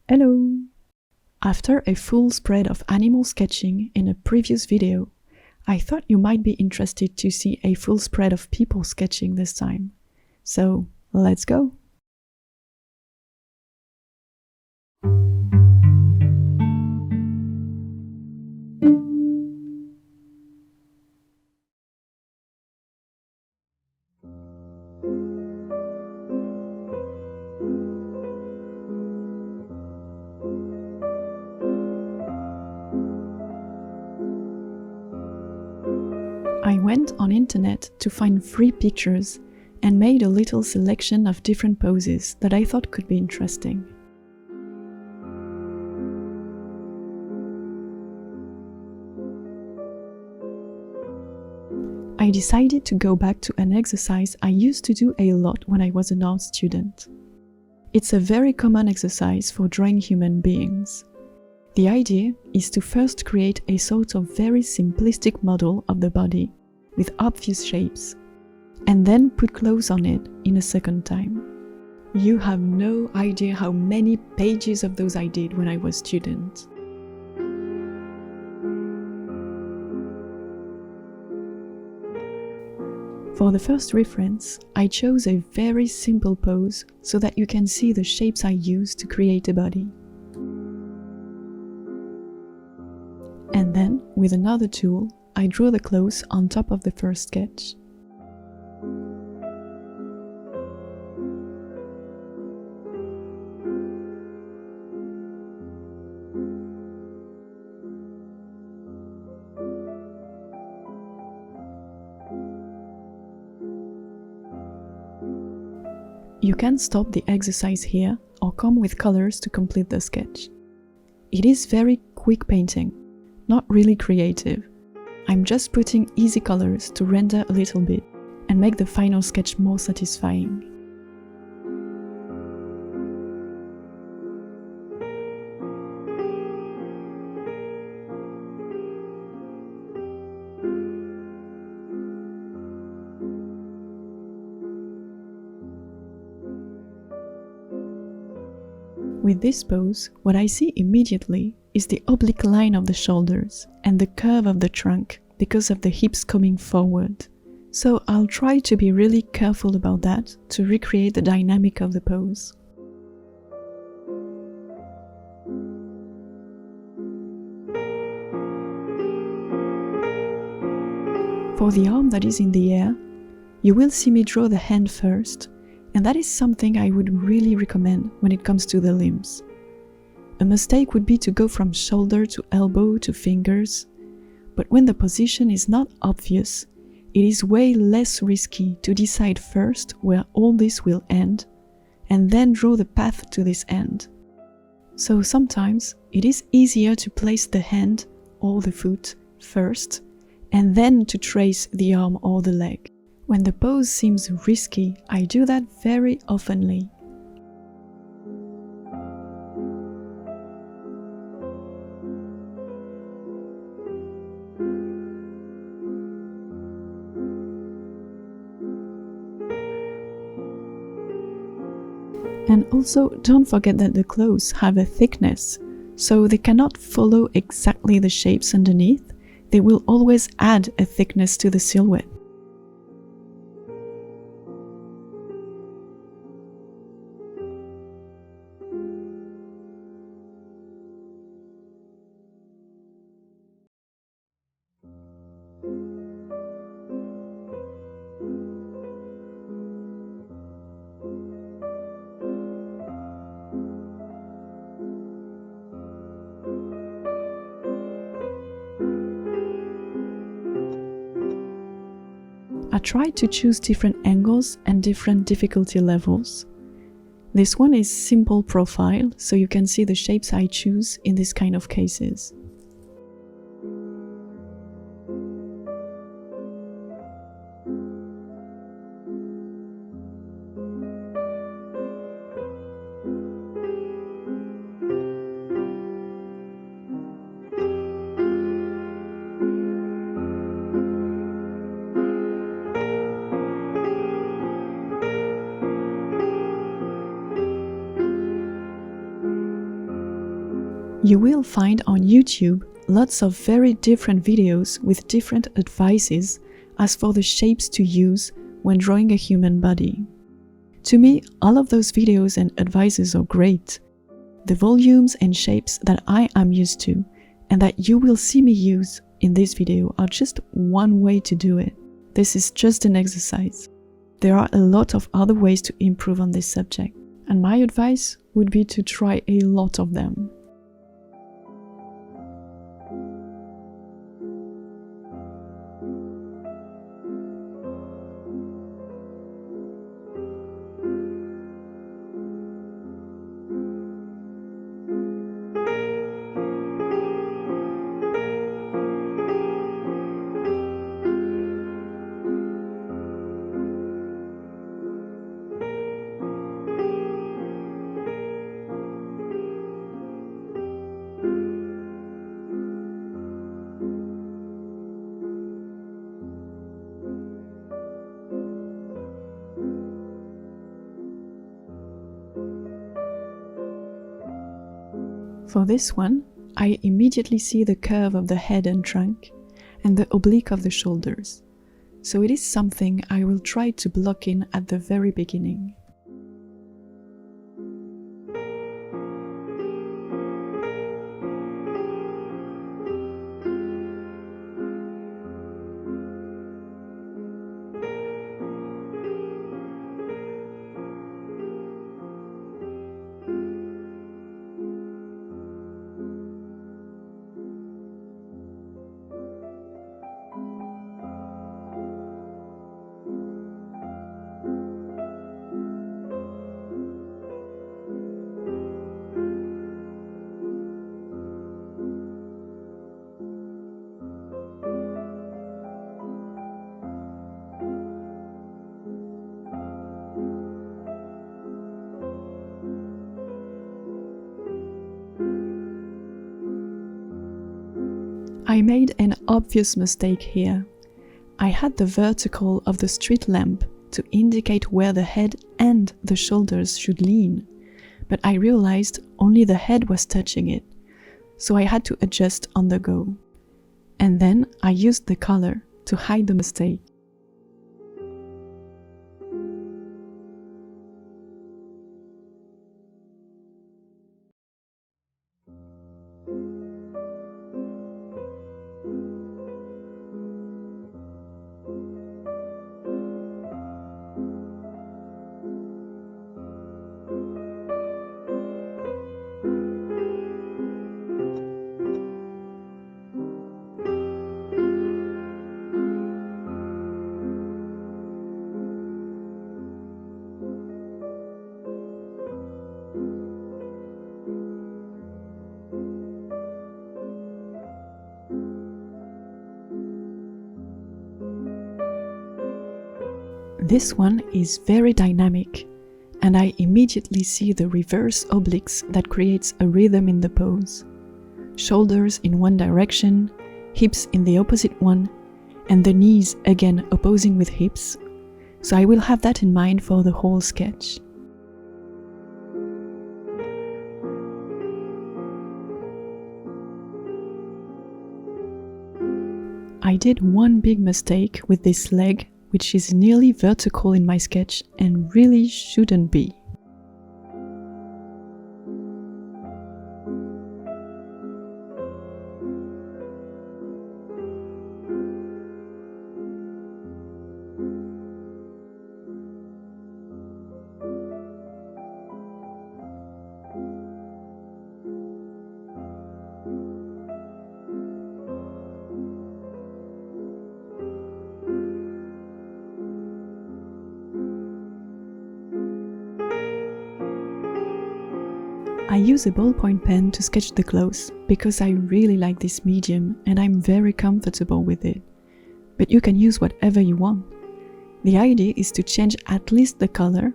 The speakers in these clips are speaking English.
Hello! After a full spread of animal sketching in a previous video, I thought you might be interested to see a full spread of people sketching this time. So, let's go! I went on internet to find free pictures and made a little selection of different poses that I thought could be interesting. I decided to go back to an exercise I used to do a lot when I was an art student. It's a very common exercise for drawing human beings. The idea is to first create a sort of very simplistic model of the body with obvious shapes, and then put clothes on it in a second time. You have no idea how many pages of those I did when I was a student. For the first reference, I chose a very simple pose so that you can see the shapes I used to create a body. And then, with another tool, I drew the clothes on top of the first sketch. You can stop the exercise here or come with colors to complete the sketch. It is very quick painting, not really creative. I'm just putting easy colors to render a little bit and make the final sketch more satisfying. With this pose, what I see immediately is the oblique line of the shoulders and the curve of the trunk because of the hips coming forward. So I'll try to be really careful about that to recreate the dynamic of the pose. For the arm that is in the air, you will see me draw the hand first, and that is something I would really recommend when it comes to the limbs. A mistake would be to go from shoulder to elbow to fingers, but when the position is not obvious, it is way less risky to decide first where all this will end, and then draw the path to this end. So sometimes it is easier to place the hand or the foot first, and then to trace the arm or the leg. When the pose seems risky, I do that very oftenly. And also, don't forget that the clothes have a thickness, so they cannot follow exactly the shapes underneath. They will always add a thickness to the silhouette. I tried to choose different angles and different difficulty levels. This one is simple profile, so you can see the shapes I choose in this kind of cases. You will find on YouTube lots of very different videos with different advices as for the shapes to use when drawing a human body. To me, all of those videos and advices are great. The volumes and shapes that I am used to and that you will see me use in this video are just one way to do it. This is just an exercise. There are a lot of other ways to improve on this subject, and my advice would be to try a lot of them. For this one, I immediately see the curve of the head and trunk and the oblique of the shoulders, so it is something I will try to block in at the very beginning. I made an obvious mistake here. I had the vertical of the street lamp to indicate where the head and the shoulders should lean, but I realized only the head was touching it, so I had to adjust on the go. And then I used the color to hide the mistake. This one is very dynamic, and I immediately see the reverse obliques that creates a rhythm in the pose. Shoulders in one direction, hips in the opposite one, and the knees again opposing with hips, so I will have that in mind for the whole sketch. I did one big mistake with this leg, which is nearly vertical in my sketch and really shouldn't be. I use a ballpoint pen to sketch the clothes because I really like this medium and I'm very comfortable with it. But you can use whatever you want. The idea is to change at least the color,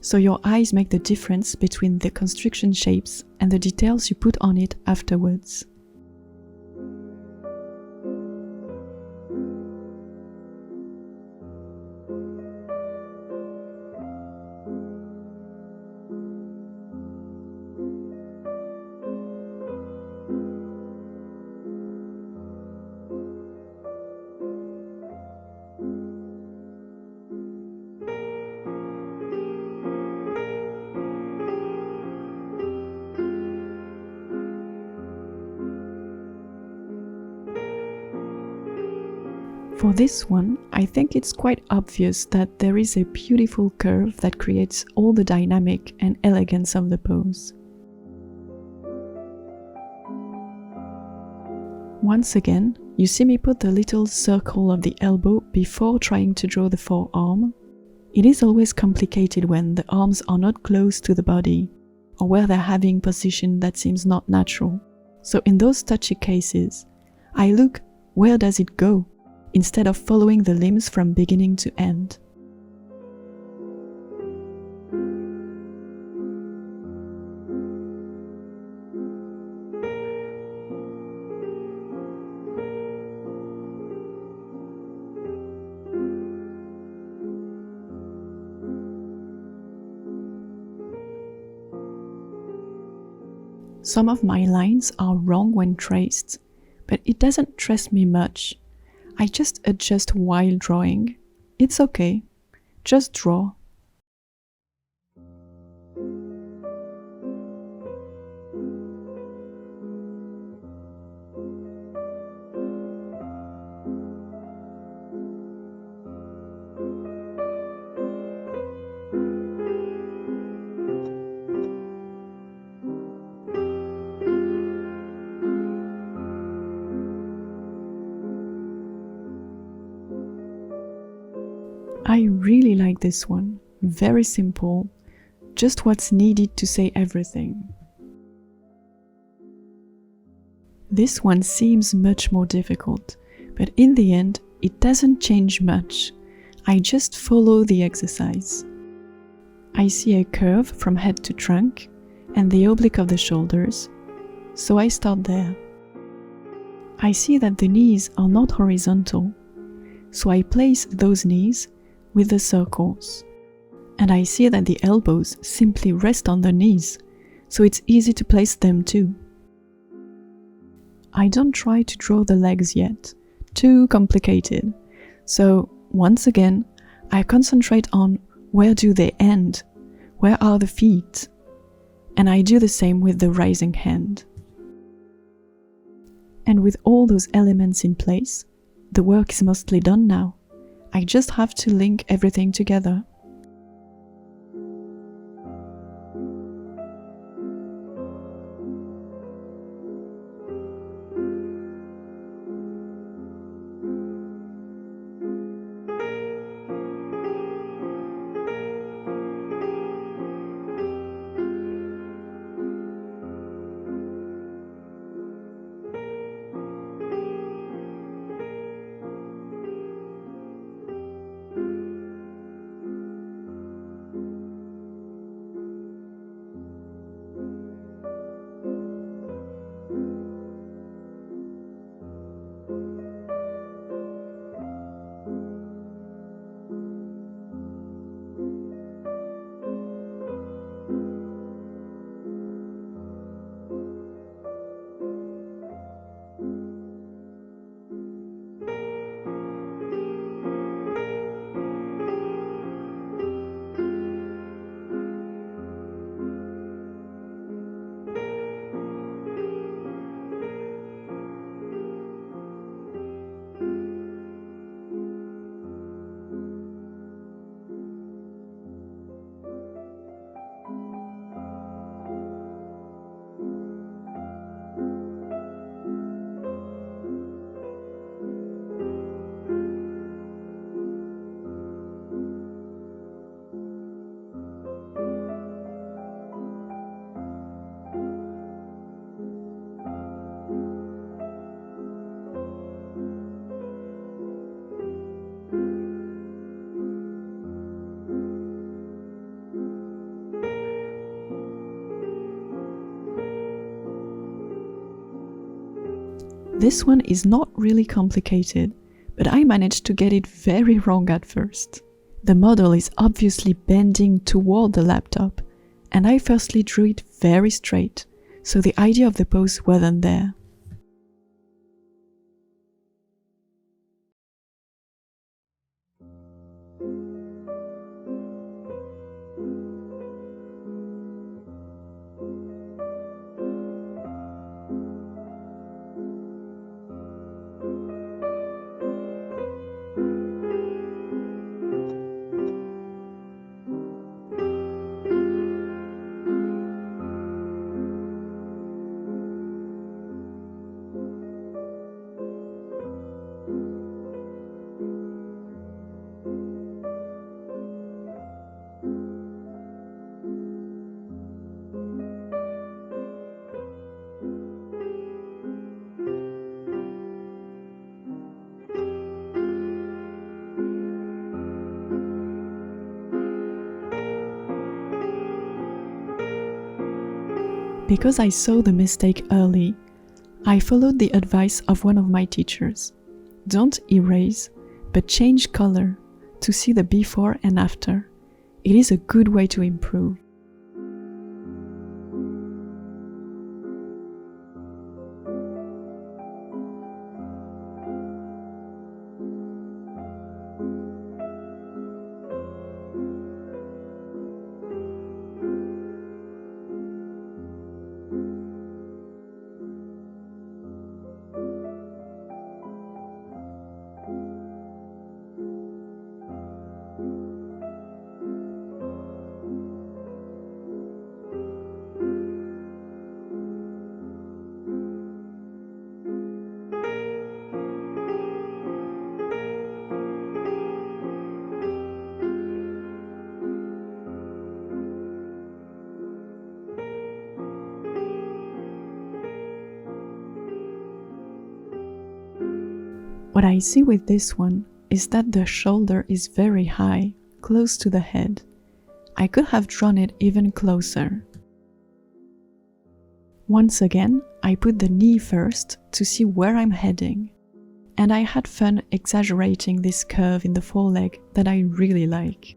so your eyes make the difference between the construction shapes and the details you put on it afterwards. For this one, I think it's quite obvious that there is a beautiful curve that creates all the dynamic and elegance of the pose. Once again, you see me put the little circle of the elbow before trying to draw the forearm. It is always complicated when the arms are not close to the body, or where they're having position that seems not natural. So in those touchy cases, I look where does it go, instead of following the limbs from beginning to end. Some of my lines are wrong when traced, but it doesn't stress me much. I just adjust while drawing. It's okay. Just draw. I really like this one. Very simple, just what's needed to say everything. This one seems much more difficult, but in the end, it doesn't change much. I just follow the exercise. I see a curve from head to trunk and the oblique of the shoulders, so I start there. I see that the knees are not horizontal, so I place those knees with the circles. And I see that the elbows simply rest on the knees, so it's easy to place them too. I don't try to draw the legs yet, too complicated. So once again, I concentrate on where do they end, where are the feet, and I do the same with the rising hand. And with all those elements in place, the work is mostly done now. I just have to link everything together. This one is not really complicated, but I managed to get it very wrong at first. The model is obviously bending toward the laptop, and I firstly drew it very straight, so the idea of the pose wasn't there. Because I saw the mistake early, I followed the advice of one of my teachers. Don't erase, but change color to see the before and after. It is a good way to improve. What I see with this one is that the shoulder is very high, close to the head. I could have drawn it even closer. Once again, I put the knee first to see where I'm heading. And I had fun exaggerating this curve in the foreleg that I really like.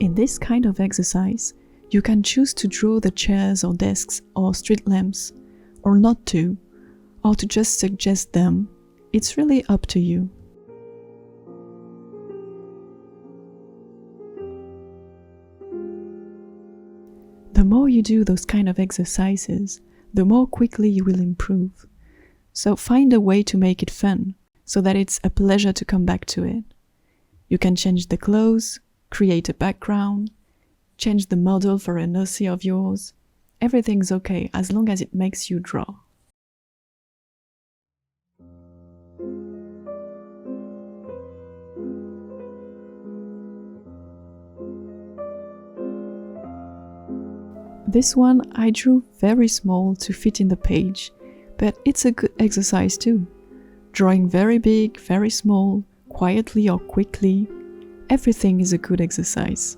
In this kind of exercise, you can choose to draw the chairs or desks or street lamps, or not to, or to just suggest them. It's really up to you. The more you do those kind of exercises, the more quickly you will improve. So find a way to make it fun, so that it's a pleasure to come back to it. You can change the clothes, create a background, change the model for a Gnossienne of yours. Everything's okay as long as it makes you draw. This one I drew very small to fit in the page, but it's a good exercise too. Drawing very big, very small, quietly or quickly, everything is a good exercise.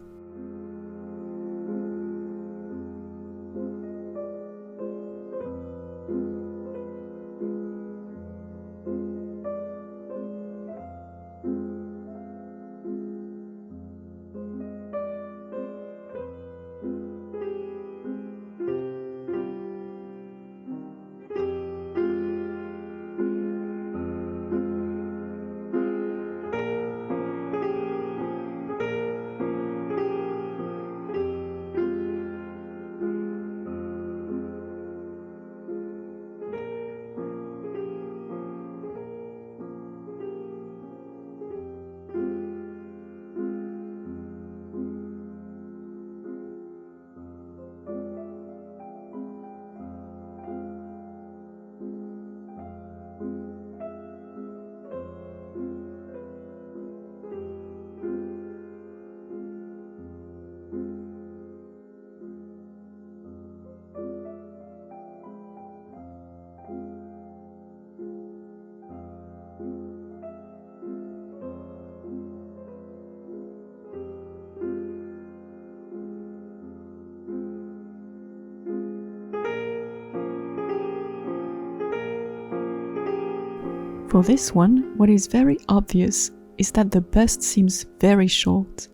For this one, what is very obvious is that the bust seems very short,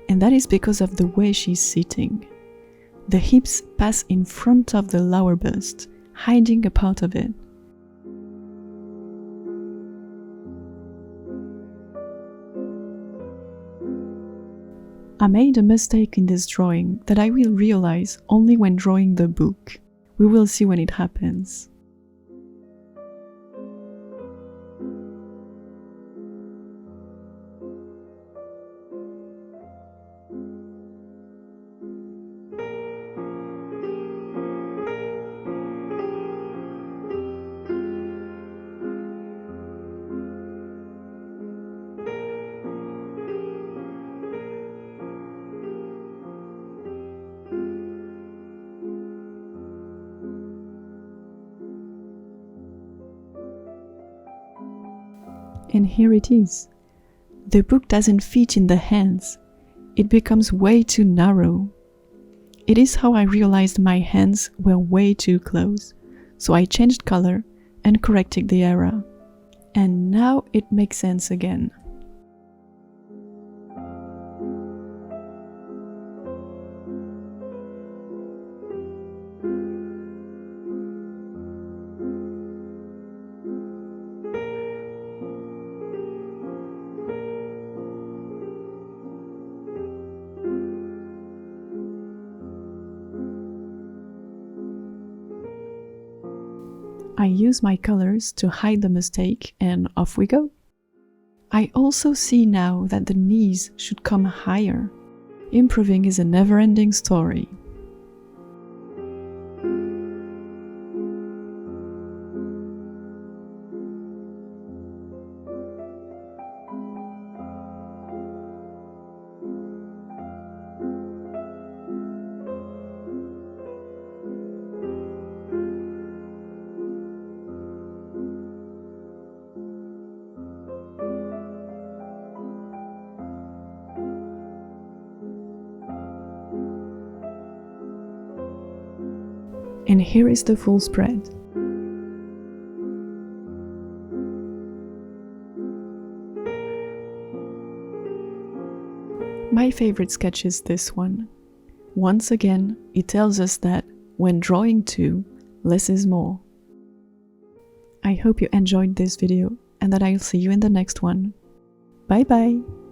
and that is because of the way she's sitting. The hips pass in front of the lower bust, hiding a part of it. I made a mistake in this drawing that I will realize only when drawing the book. We will see when it happens. And here it is. The book doesn't fit in the hands. It becomes way too narrow. It is how I realized my hands were way too close, so I changed color and corrected the error. And now it makes sense again. I use my colors to hide the mistake and off we go. I also see now that the knees should come higher. Improving is a never-ending story. And here is the full spread. My favorite sketch is this one. Once again, it tells us that when drawing two, less is more. I hope you enjoyed this video and that I'll see you in the next one. Bye bye!